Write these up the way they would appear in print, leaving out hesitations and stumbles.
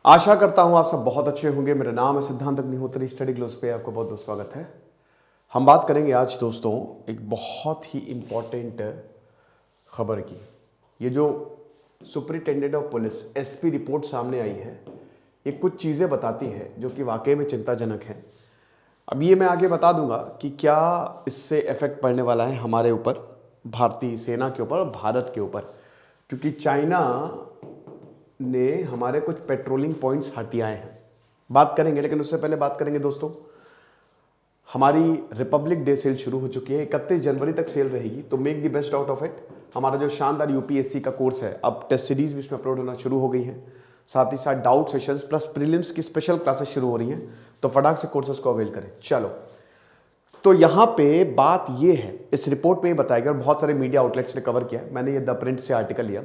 आशा करता हूं आप सब बहुत अच्छे होंगे। मेरा नाम है सिद्धांत अग्निहोत्री। स्टडी ग्लोस पे आपको बहुत बहुत स्वागत है। हम बात करेंगे आज दोस्तों एक बहुत ही इंपॉर्टेंट खबर की। ये जो superintendent of police SP report सामने आई है, ये कुछ चीज़ें बताती है जो कि वाकई में चिंताजनक है। अब ये मैं आगे बता दूंगा कि क्या इससे इफेक्ट पड़ने वाला है हमारे ऊपर, भारतीय सेना के ऊपर और भारत के ऊपर, क्योंकि चाइना ने हमारे कुछ पेट्रोलिंग पॉइंट्स हटियाए हैं। बात करेंगे, लेकिन उससे पहले बात करेंगे दोस्तों, हमारी रिपब्लिक डे सेल शुरू हो चुकी है। 31 जनवरी तक सेल रहेगी, तो make the best out of it. हमारा जो शानदार यूपीएससी का कोर्स है, अब टेस्ट सीरीज भी इसमें अपलोड होना शुरू हो गई है। साथ ही साथ डाउट सेशंस प्लस प्रीलिम्स की स्पेशल क्लासेस शुरू हो रही हैं, तो फटाक से कोर्सेज को अवेल करें। चलो, तो यहाँ पे बात ये है, इस रिपोर्ट में ये बताया गया और बहुत सारे मीडिया आउटलेट्स ने कवर किया, मैंने ये द प्रिंट से आर्टिकल लिया।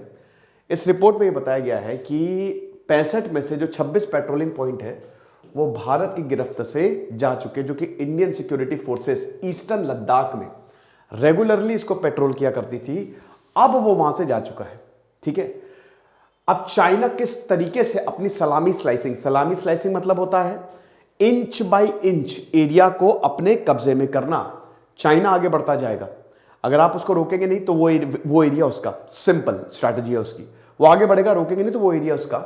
इस रिपोर्ट में ये बताया गया है कि 65 में से जो 26 पेट्रोलिंग पॉइंट है वो भारत की गिरफ्त से जा चुके, जो कि Indian security forces eastern Ladakh में रेगुलरली इसको पेट्रोल किया करती थी, अब वो वहां से जा चुका है। ठीक है, अब चाइना किस तरीके से अपनी सलामी स्लाइसिंग मतलब होता है इंच बाय इंच एरिया को अपने कब्जे में करना। चाइना आगे बढ़ता जाएगा, अगर आप उसको रोकेंगे नहीं तो वो एरिया उसका, सिंपल स्ट्रैटेजी है उसकी, वो आगे बढ़ेगा। रोकेंगे नहीं तो वो एरिया उसका।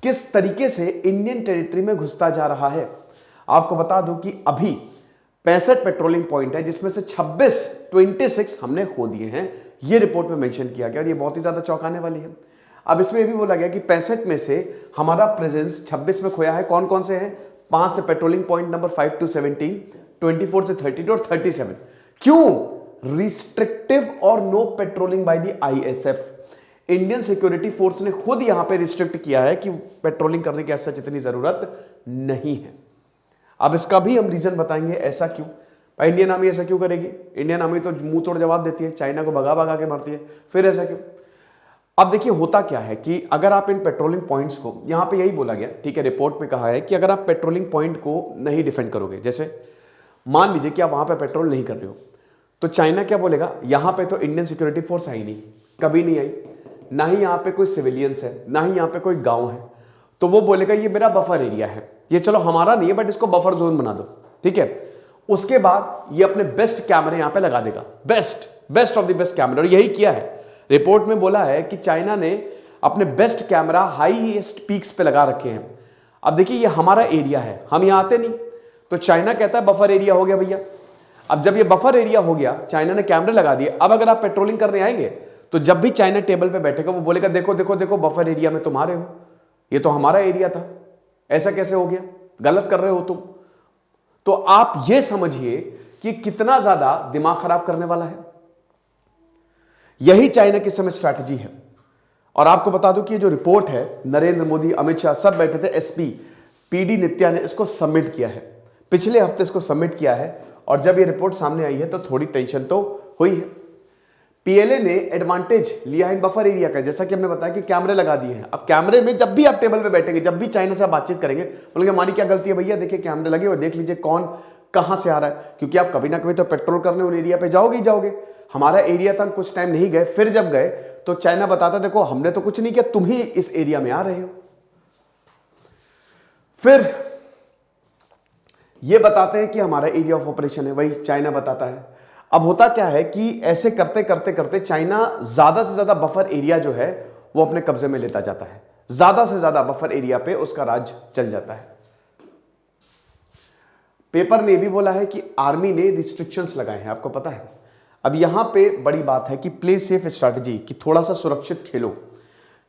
किस तरीके से इंडियन टेरिटरी में घुसता जा रहा है, आपको बता दूं कि अभी 65 पेट्रोलिंग पॉइंट है, जिसमें से 26 हमने खो दिए हैं। ये रिपोर्ट में मेंशन किया गया और ये बहुत ही ज्यादा चौंकाने वाली है। अब इसमें भी बोला गया कि 65 में से हमारा प्रेजेंस 26 में खोया है। कौन कौन से हैं? 5 से पेट्रोलिंग पॉइंट नंबर 5 to 17, 24 से 32 और 37। क्यों? रिस्ट्रिक्टिव और no patrolling by the ISF. Indian security force ने खुद यहां पे रिस्ट्रिक्ट किया है कि पेट्रोलिंग करने की ऐसा जितनी जरूरत नहीं है। अब इसका भी हम रीजन बताएंगे, ऐसा क्यों भाई इंडियन आर्मी ऐसा क्यों करेगी। इंडियन आर्मी तो मुंह तोड़ जवाब देती है, चाइना को भगा भगा के मारती है, फिर ऐसा क्यों? अब देखिए होता क्या है कि अगर आप इन पेट्रोलिंग पॉइंट्स को, यहां पे यही बोला गया, ठीक है, रिपोर्ट में कहा है कि अगर आप पेट्रोलिंग पॉइंट को नहीं डिफेंड करोगे, जैसे मान लीजिए कि आप वहां पे पेट्रोल नहीं कर रहे हो, तो चाइना क्या बोलेगा, यहां पे तो इंडियन सिक्योरिटी फोर्स आई नहीं, कभी नहीं आई, ना ही यहां पे कोई सिविलियंस है, ना ही यहां पे कोई गांव है, तो वो बोलेगा ये मेरा बफर एरिया है, ये चलो हमारा नहीं है बट इसको बफर जोन बना दो। ठीक है, उसके बाद ये अपने बेस्ट कैमरे यहां पे लगा देगा, बेस्ट ऑफ द बेस्ट कैमरे, और यही किया है। रिपोर्ट में बोला है कि चाइना ने अपने बेस्ट कैमरा हाईएस्ट पीक्स पे लगा रखे हैं। अब देखिए ये हमारा एरिया है, हम यहां आते नहीं, तो चाइना कहता है बफर एरिया हो गया भैया। अब जब ये बफर एरिया हो गया, चाइना ने कैमरे लगा दिए, अब अगर आप पेट्रोलिंग करने आएंगे तो जब भी चाइना टेबल पे बैठेगा वो बोलेगा देखो देखो देखो बफर एरिया में तुम आ रहे हो, ये तो हमारा एरिया था, ऐसा कैसे हो गया, गलत कर रहे हो तुम। तो आप ये समझिए कि कितना ज्यादा दिमाग खराब करने वाला है। यही चाइना की समय स्ट्रैटेजी है। और आपको बता दूं कि ये जो रिपोर्ट है, नरेंद्र मोदी, अमित शाह सब बैठे थे, एसपी पीडी नित्या ने इसको सबमिट किया है, पिछले हफ्ते इसको सबमिट किया है, और जब ये रिपोर्ट सामने आई है तो थोड़ी टेंशन तो हुई है। पीएलए ने एडवांटेज लिया है बफर एरिया का, जैसा कि हमने बताया कि कैमरे लगा दिए हैं। अब कैमरे में जब भी आप टेबल पे बैठेंगे, जब भी चाइना से आप बातचीत करेंगे, बोलेंगे हमारी क्या गलती है भैया, देखिए कैमरे लगे हुए, देख लीजिए कौन कहां से आ रहा है, क्योंकि आप कभी ना कभी तो पेट्रोल करने उन एरिया पे जाओगे ही जाओगे। हमारा एरिया था, हम कुछ टाइम नहीं गए, फिर जब गए तो चाइना बताता देखो हमने तो कुछ नहीं किया, तुम ही इस एरिया में आ रहे हो। फिर ये बताते हैं कि हमारा एरिया ऑफ ऑपरेशन है, वही चाइना बताता है। अब होता क्या है कि ऐसे करते करते करते चाइना ज्यादा से ज्यादा बफर एरिया जो है वो अपने कब्जे में लेता जाता है, ज्यादा से ज्यादा बफर एरिया पे उसका राज चल जाता है। पेपर में भी बोला है कि आर्मी ने रिस्ट्रिक्शंस लगाए हैं, आपको पता है। अब यहां पे बड़ी बात है कि प्ले सेफ स्ट्रैटेजी, कि थोड़ा सा सुरक्षित खेलो,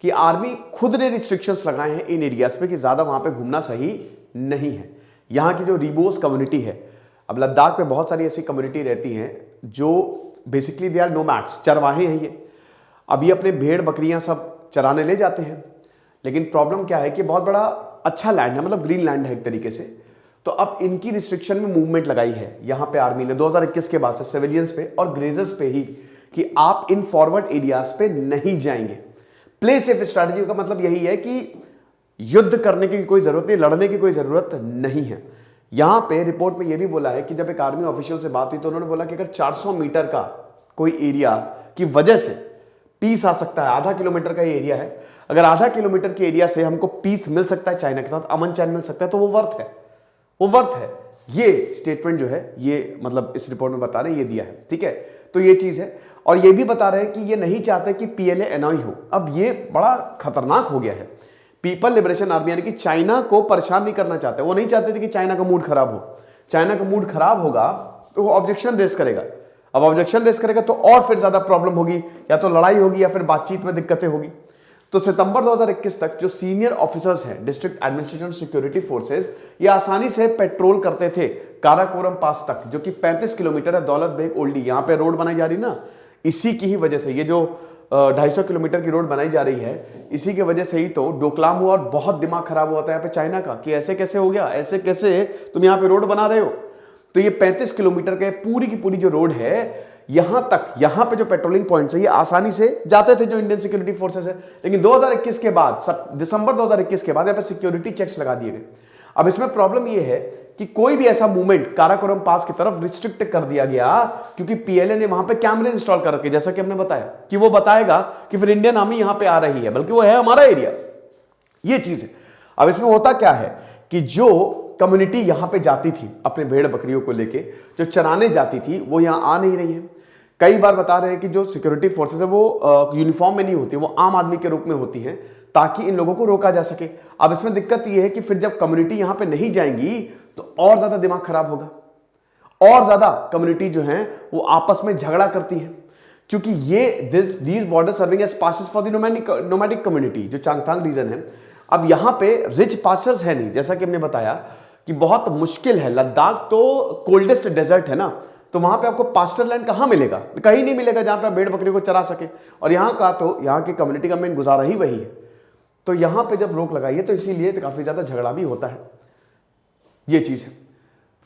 कि आर्मी खुद ने रिस्ट्रिक्शंस लगाए हैं इन एरियाज पे कि ज्यादा वहां पे घूमना सही नहीं है। यहां की जो रिबोस कम्युनिटी है, अब लद्दाख में बहुत सारी ऐसी कम्युनिटी रहती हैं जो बेसिकली दे आर नोमैड्स, चरवाहे हैं ये। अब ये अपने भेड़ बकरियां सब चराने ले जाते हैं, लेकिन प्रॉब्लम क्या है कि बहुत बड़ा अच्छा लैंड है, मतलब ग्रीन लैंड है एक तरीके से। तो अब इनकी रिस्ट्रिक्शन में मूवमेंट लगाई है यहां पे आर्मी ने 2021 के बाद से सिविलियंस पे और ग्रेजर्स पे ही, कि आप इन फॉरवर्ड एरियाज पे नहीं जाएंगे। प्ले सेफ स्ट्रैटेजी का मतलब यही है कि युद्ध करने की कोई जरूरत नहीं, लड़ने की कोई जरूरत नहीं है। यहां पे रिपोर्ट में यह भी बोला है कि जब एक आर्मी ऑफिशियल से बात हुई तो उन्होंने बोला कि अगर 400 मीटर का कोई एरिया की वजह से पीस आ सकता है। आधा किलोमीटर का ये एरिया है, अगर आधा किलोमीटर के एरिया से हमको पीस मिल सकता है चाइना के साथ, अमन चैन मिल सकता है, तो वो वर्थ है, वो वर्थ है। ये स्टेटमेंट जो है ये मतलब इस रिपोर्ट में बता रहे हैं, ये दिया है, ठीक है। तो ये चीज है, और ये भी बता रहे हैं कि ये नहीं चाहते कि पीएलए एनॉय हो। अब ये बड़ा खतरनाक हो गया है। पीपल लिबरेशन आर्मी यानी कि चाइना को परेशान नहीं करना चाहते, वो नहीं चाहते थे कि चाइना का मूड खराब हो। चाइना का मूड खराब होगा तो वो ऑब्जेक्शन रेस करेगा। अब ऑब्जेक्शन रेस करेगा तो और फिर ज्यादा प्रॉब्लम होगी, या तो लड़ाई होगी या फिर बातचीत में दिक्कतें होगी। तो सितंबर 2021 तक जो सीनियर ऑफिसर्स हैं डिस्ट्रिक्ट एडमिनिस्ट्रेशन सिक्योरिटी फोर्सेस, ये आसानी से पेट्रोल करते थे काराकोरम पास तक, जो कि 35 किलोमीटर है, दौलत बेग ओल्डी। यहां पे रोड बनाई जा रही ना, इसी की ही वजह से ये जो 250 किलोमीटर की रोड बनाई जा रही है, इसी की वजह से ही तो डोकलाम हुआ और बहुत दिमाग खराब हुआ था यहाँ पे चाइना का कि ऐसे कैसे हो गया, ऐसे कैसे तुम यहाँ पे रोड बना रहे हो। तो ये 35 किलोमीटर के पूरी की पूरी जो रोड है, यहां तक, यहां पे जो पेट्रोलिंग पॉइंट्स है, ये आसानी से जाते थे जो इंडियन सिक्योरिटी फोर्सेस है। लेकिन 2021 के बाद, दिसंबर 2021 के बाद यहाँ पे सिक्योरिटी चेक्स लगा दिए गए। अब इसमें प्रॉब्लम ये है कि कोई भी ऐसा मूवमेंट काराकोरम पास की तरफ रिस्ट्रिक्ट कर दिया गया, क्योंकि पीएलए ने वहां पे कैमरे इंस्टॉल कर रखे, जैसा कि हमने बताया कि वो बताएगा कि फिर इंडियन आर्मी यहां पे आ रही है, बल्कि वो है हमारा एरिया, ये चीज है। अब इसमें होता क्या है कि जो कम्युनिटी यहां पे जाती थी अपने भेड़ बकरियों को लेके, जो चराने जाती थी, वो यहां आ नहीं रही है। कई बार बता रहे हैं कि जो सिक्योरिटी फोर्सेस है वो यूनिफॉर्म में नहीं होती, वो आम आदमी के रूप में होती हैं, ताकि इन लोगों को रोका जा सके। अब इसमें दिक्कत यह है कि फिर जब कम्युनिटी यहां पे नहीं जाएंगी तो और ज्यादा दिमाग खराब होगा, और ज्यादा कम्युनिटी जो है वो आपस में झगड़ा करती है, क्योंकि ये these border serving as passes for the nomadic community, जो चांगथांग रीजन है। अब यहां पे रिच पासेस है नहीं, जैसा कि हमने बताया कि बहुत मुश्किल है। लद्दाख तो कोल्डेस्ट डेजर्ट है ना, तो वहां पे आपको पास्टर लैंड कहां मिलेगा, कहीं नहीं मिलेगा जहां पे आप भेड़ बकरी को चरा सके। और यहां का तो यहां की कम्युनिटी का मेन गुजारा ही वही है। तो यहां पे जब रोक लगाई है तो इसीलिए तो काफी ज्यादा झगड़ा भी होता है, ये चीज है।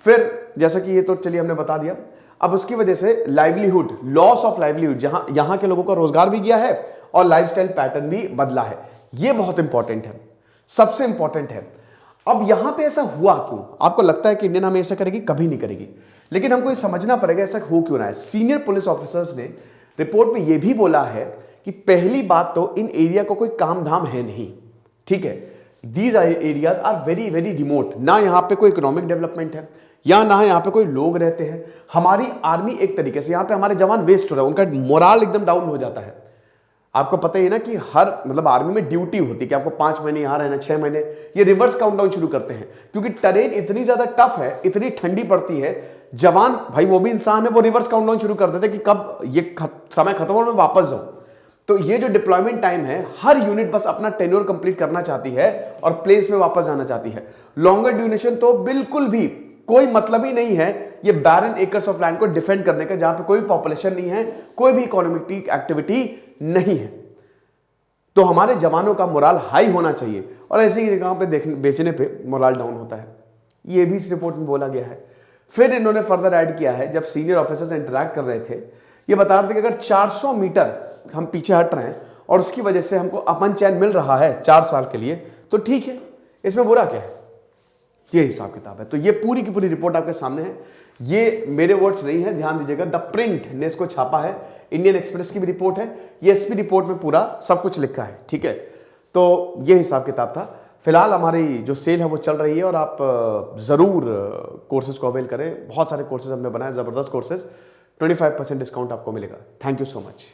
फिर जैसा कि ये तो चलिए हमने बता दिया। अब उसकी वजह से लाइवलीहुड, लॉस ऑफ लाइवलीहुड, जहां यहां के लोगों का रोजगार भी गया है और लाइफस्टाइल पैटर्न भी बदला है। ये बहुत इंपॉर्टेंट है, सबसे इंपॉर्टेंट है। अब यहां पे ऐसा हुआ क्यों? आपको लगता है कि इंडियन आर्मी ऐसा करेगी? कभी नहीं करेगी। लेकिन हमको ये समझना पड़ेगा ऐसा हो क्यों रहा है। सीनियर पुलिस ऑफिसर्स ने रिपोर्ट में यह भी बोला है कि पहली बात तो इन एरिया को कोई काम धाम है नहीं, ठीक है। These areas are very very remote, ना यहां पे कोई इकोनॉमिक डेवलपमेंट है, या ना यहां पे कोई लोग रहते हैं। हमारी आर्मी एक तरीके से, यहां पे हमारे जवान वेस्ट हो रहे हैं, उनका मोराल एकदम डाउन हो जाता है। आपको पता ही ना कि हर मतलब आर्मी में ड्यूटी होती है कि आपको 5 महीने यहां रहना, 6 महीने, ये रिवर्स काउंटडाउन शुरू करते हैं, क्योंकि टेरेन इतनी ज्यादा टफ है, इतनी ठंडी पड़ती है। जवान भाई वो भी इंसान है, वो रिवर्स काउंटडाउन शुरू कर देते कि कब ये समय खत्म हो और मैं वापस जाऊं। तो ये जो डिप्लॉयमेंट टाइम है, हर यूनिट बस अपना टेन्योर कंप्लीट करना चाहती है और प्लेस में वापस जाना चाहती है। लॉन्गर ड्यूरेशन तो बिल्कुल भी कोई मतलब ही नहीं है ये बैरन एकर्स ऑफ लैंड को डिफेंड करने का, जहां पे कोई पॉपुलेशन नहीं है, कोई भी इकोनॉमिक एक्टिविटी नहीं है। तो हमारे जवानों का मोराल हाई होना चाहिए, और ऐसी ही जगहों पे बेचने पे मोराल डाउन होता है। ये भी इस रिपोर्ट में बोला गया है। फिर इन्होंने फर्दर ऐड किया है, जब सीनियर ऑफिसर्स इंटरैक्ट कर रहे थे, ये बता रहे थे कि अगर 400 मीटर हम पीछे हट रहे हैं और उसकी वजह से हमको अमन चैन मिल रहा है 4 साल के लिए, तो ठीक है, इसमें बुरा क्या है? ये हिसाब किताब है। तो ये पूरी की पूरी रिपोर्ट आपके सामने है। ये मेरे वर्ड्स नहीं है, ध्यान दीजिएगा। द प्रिंट ने इसको छापा है, इंडियन एक्सप्रेस की भी रिपोर्ट है, ये एसपी रिपोर्ट में पूरा सब कुछ लिखा है, ठीक है। तो ये हिसाब किताब था। फिलहाल हमारी जो सेल है वो चल रही है, और आप जरूर कोर्सेज को अवेल करें। बहुत सारे कोर्सेज हमने बनाए, जबरदस्त कोर्सेज, 25% डिस्काउंट आपको मिलेगा। Thank you so much.